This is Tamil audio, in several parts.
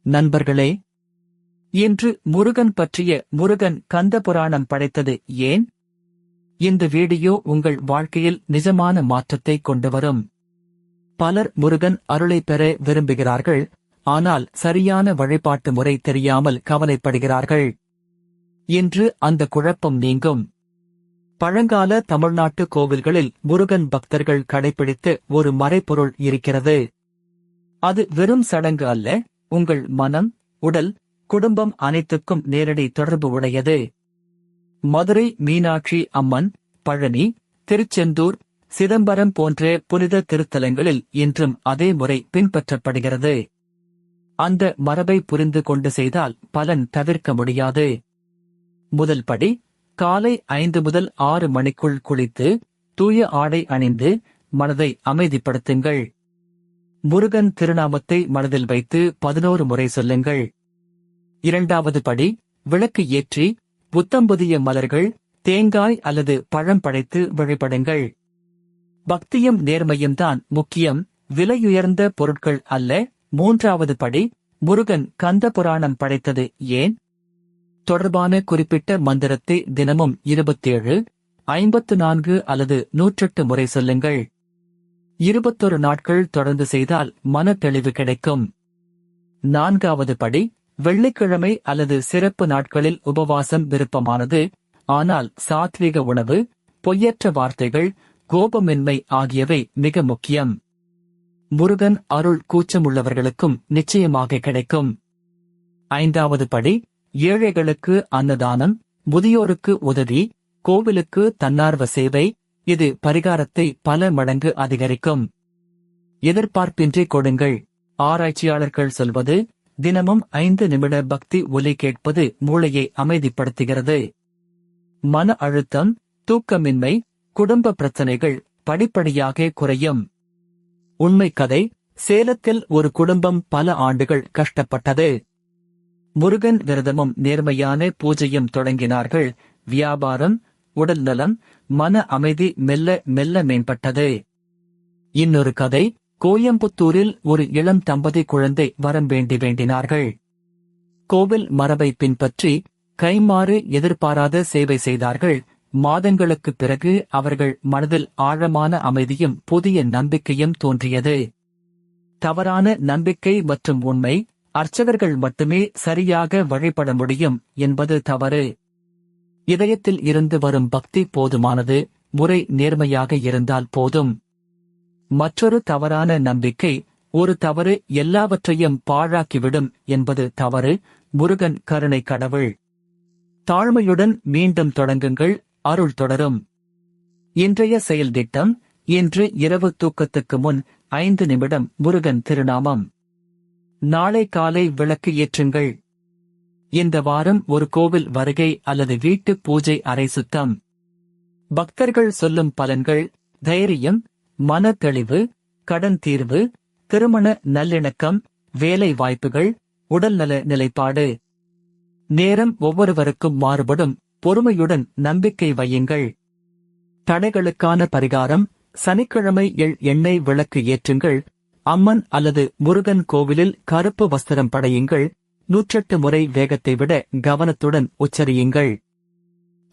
நண்பர்களே, இன்று முருகன் பற்றிய முருகன் கந்த புராணம் படைத்தது ஏன்? இந்த வீடியோ உங்கள் வாழ்க்கையில் நிஜமான மாற்றத்தை கொண்டு வரும். பலர் முருகன் அருளை பெற விரும்புகிறார்கள், ஆனால் சரியான வழிபாட்டு முறை தெரியாமல் கவலைப்படுகிறார்கள். இன்று அந்த குழப்பம் நீங்கும். பழங்கால தமிழ்நாட்டு கோவில்களில் முருகன் பக்தர்கள் கடைபிடித்த ஒரு மறைபொருள் இருக்கிறது. அது வெறும் சடங்கு அல்ல, உங்கள் மனம், உடல், குடும்பம் அனைத்துக்கும் நேரடி தொடர்பு உடையது. மதுரை மீனாட்சி அம்மன், பழனி, திருச்செந்தூர், சிதம்பரம் போன்ற புனித திருத்தலங்களில் இன்றும் அதே முறை பின்பற்றப்படுகிறது. அந்த மரபை புரிந்து கொண்டு செய்தால் பலன் தவிர்க்க முடியாது. முதல் படி, காலை 5 முதல் 6 மணிக்குள் குளித்து தூய ஆடை அணிந்து மனதை அமைதிப்படுத்துங்கள். முருகன் திருநாமத்தை மனதில் வைத்து 11 முறை சொல்லுங்கள். இரண்டாவது படி, விளக்கு ஏற்றி புத்தம்புதிய மலர்கள், தேங்காய் அல்லது பழம் படைத்து வழிபடுங்கள். பக்தியும் நேர்மையும் தான் முக்கியம், விலையுயர்ந்த பொருட்கள் அல்ல. மூன்றாவது படி, முருகன் கந்த புராணம் படைத்தது ஏன் தொடர்பான குறிப்பிட்ட மந்திரத்தை தினமும் 27, 54 அல்லது 108 முறை சொல்லுங்கள். 21 நாட்கள் தொடர்ந்து செய்தால் மன தெளிவு கிடைக்கும். நான்காவது படி, வெள்ளிக்கிழமை அல்லது சிறப்பு நாட்களில் உபவாசம் விருப்பமானது, ஆனால் சாத்விக உணவு, பொய்யற்ற வார்த்தைகள், கோபமின்மை ஆகியவை மிக முக்கியம். முருகன் அருள் கூச்சமுள்ளவர்களுக்கும் நிச்சயமாக கிடைக்கும். ஐந்தாவது படி, ஏழைகளுக்கு அன்னதானம், முதியோருக்கு உதவி, கோவிலுக்கு தன்னார்வ சேவை. இது பரிகாரத்தை பல மடங்கு அதிகரிக்கும். எதிர்பார்ப்பின்றி கொடுங்கள். ஆராய்ச்சியாளர்கள் சொல்வது, தினமும் 5 நிமிட பக்தி ஒலி கேட்பது மூளையை அமைதிப்படுத்துகிறது. மன அழுத்தம், தூக்கமின்மை, குடும்ப பிரச்சனைகள் படிப்படியாக குறையும். உண்மை கதை, சேலத்தில் ஒரு குடும்பம் பல ஆண்டுகள் கஷ்டப்பட்டது. முருகன் விரதமும் நேர்மையான பூஜையும் தொடங்கினார்கள். வியாபாரம், உடல்நலம், மன அமைதி மெல்ல மெல்ல மேம்பட்டது. இன்னொரு கதை, கோயம்புத்தூரில் ஒரு இளம் தம்பதி குழந்தை வரம் வேண்டினார்கள். கோவில் மரபை பின்பற்றி கைமாறு எதிர்பாராத சேவை செய்தார்கள். மாதங்களுக்குப் பிறகு அவர்கள் மனதில் ஆழமான அமைதியும் புதிய நம்பிக்கையும் தோன்றியது. தவறான நம்பிக்கை மற்றும் உண்மை, அர்ச்சகர்கள் மட்டுமே சரியாக வழிபட முடியும் என்பது தவறு. இதயத்தில் இருந்து வரும் பக்தி போதுமானது, முறை நேர்மையாக இருந்தால் போதும். மற்றொரு தவறான நம்பிக்கை, ஒரு தவறு எல்லாவற்றையும் பாழாக்கிவிடும் என்பது தவறு. முருகன் கருணை கடவுள். தாழ்மையுடன் மீண்டும் தொடங்குங்கள், அருள் தொடரும். இன்றைய செயல் திட்டம், இன்று இரவு தூக்கத்துக்கு முன் 5 நிமிடம் முருகன் திருநாமம். நாளை காலை விளக்கு ஏற்றுங்கள். இந்த வாரம் ஒரு கோவில் வருகை அல்லது வீட்டு பூஜை அறை சுத்தம். பக்தர்கள் சொல்லும் பலன்கள், தைரியம், மன தெளிவு, கடன் தீர்வு, திருமண நல்லிணக்கம், வேலை வாய்ப்புகள், உடல்நல நிலைப்பாடு. நேரம் ஒவ்வொருவருக்கும் மாறுபடும், பொறுமையுடன் நம்பிக்கை வையுங்கள். தடைகளுக்கான பரிகாரம், சனிக்கிழமை எண்ணெய் விளக்கு ஏற்றுங்கள். அம்மன் அல்லது முருகன் கோவிலில் கருப்பு வஸ்திரம் படையுங்கள். 108 முறை வேகத்தை விட கவனத்துடன் உச்சரியுங்கள்.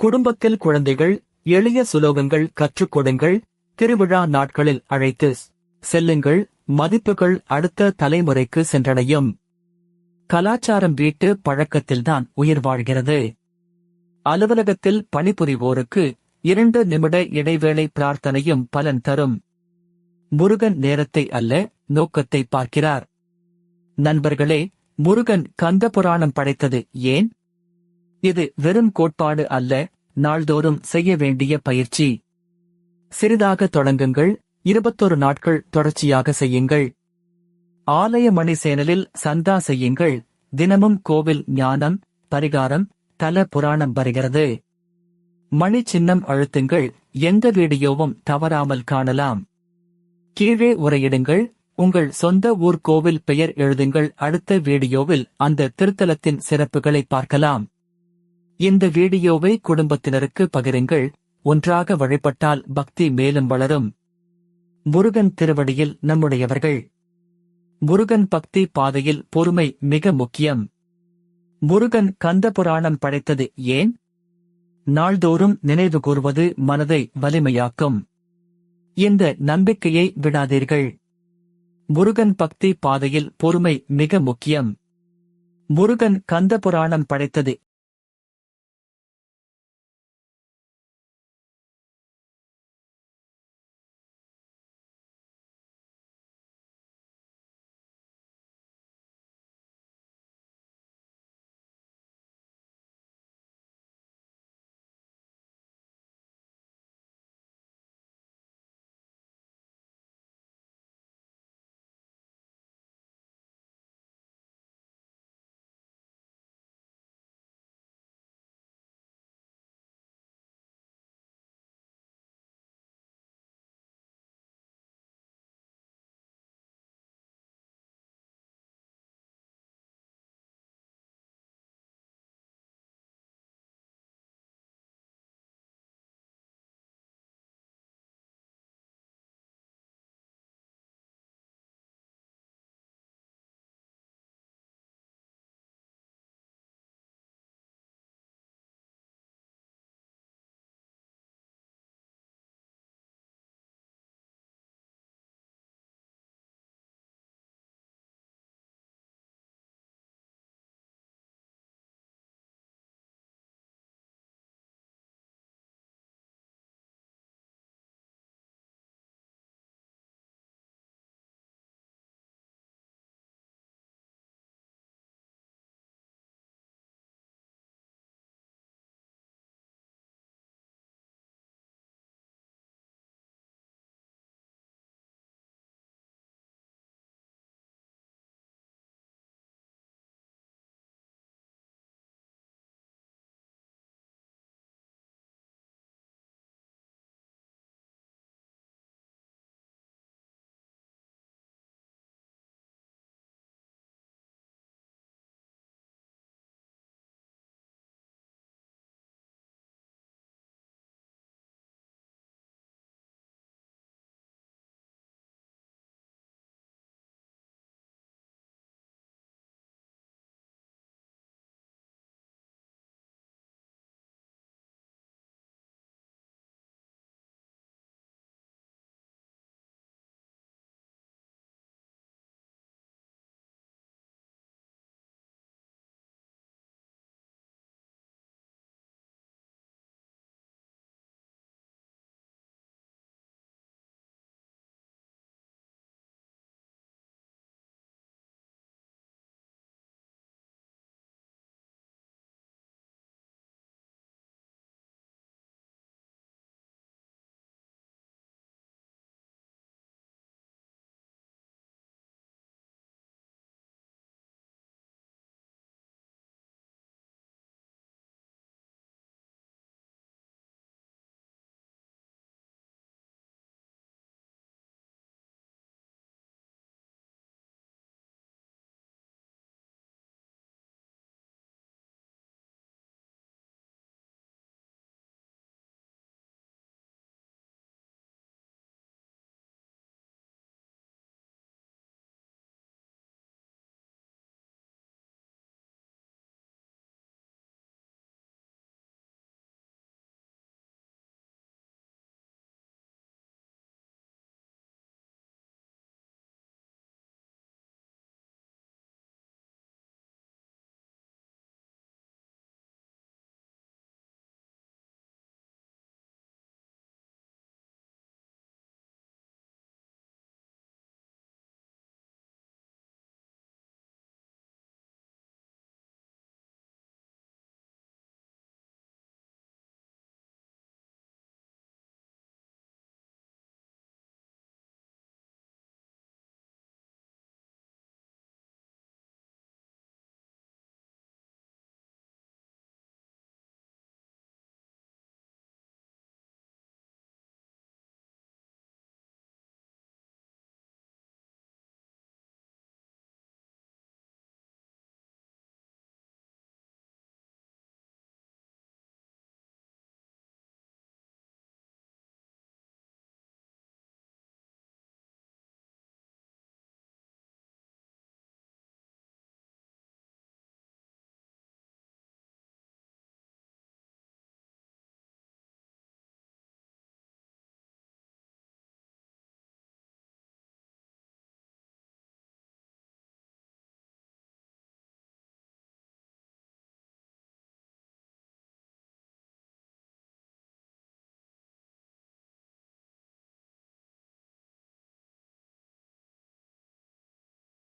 குடும்பத்தில் குழந்தைகள், எளிய சுலோகங்கள் கற்றுக் கொடுங்கள். திருவிழா நாட்களில் அழைத்து செல்லுங்கள். மதிப்புகள் அடுத்த தலைமுறைக்கு சென்றடையும். கலாச்சாரம் வீட்டு பழக்கத்தில்தான் உயிர் வாழ்கிறது. அலுவலகத்தில் பணிபுரிவோருக்கு 2 நிமிட இடைவேளை பிரார்த்தனையும் பலன் தரும். முருகன் நேரத்தை அல்ல, நோக்கத்தை பார்க்கிறார். நண்பர்களே, முருகன் கந்த புராணம் படைத்தது ஏன்? இது வெறும் கோட்பாடு அல்ல, நாள்தோறும் செய்ய வேண்டிய பயிற்சி. சிறிதாக தொடங்குங்கள், 21 நாட்கள் தொடர்ச்சியாக செய்யுங்கள். ஆலய மணி சேனலில் சந்தா செய்யுங்கள். தினமும் கோவில் ஞானம், பரிகாரம், தல புராணம் வருகிறது. மணி சின்னம் அழுத்துங்கள், எந்த வீடியோவும் தவறாமல் காணலாம். கீழே உரையிடுங்கள், உங்கள் சொந்த ஊர் கோவில் பெயர் எழுதுங்கள். அடுத்த வீடியோவில் அந்த திருத்தலத்தின் சிறப்புகளை பார்க்கலாம். இந்த வீடியோவை குடும்பத்தினருக்கு பகிருங்கள். ஒன்றாக வழிபட்டால் பக்தி மேலும் வளரும். முருகன் திருவடியில் நம்முடையவர்கள். முருகன் பக்தி பாதையில் பொறுமை மிக முக்கியம். முருகன் கந்த புராணம் படைத்தது ஏன்? நாள்தோறும் நினைவு கூர்வது மனதை வலிமையாக்கும். இந்த நம்பிக்கையை விடாதீர்கள். முருகன் பக்தி பாதையில் பொறுமை மிக முக்கியம். முருகன் கந்த புராணம் படைத்தது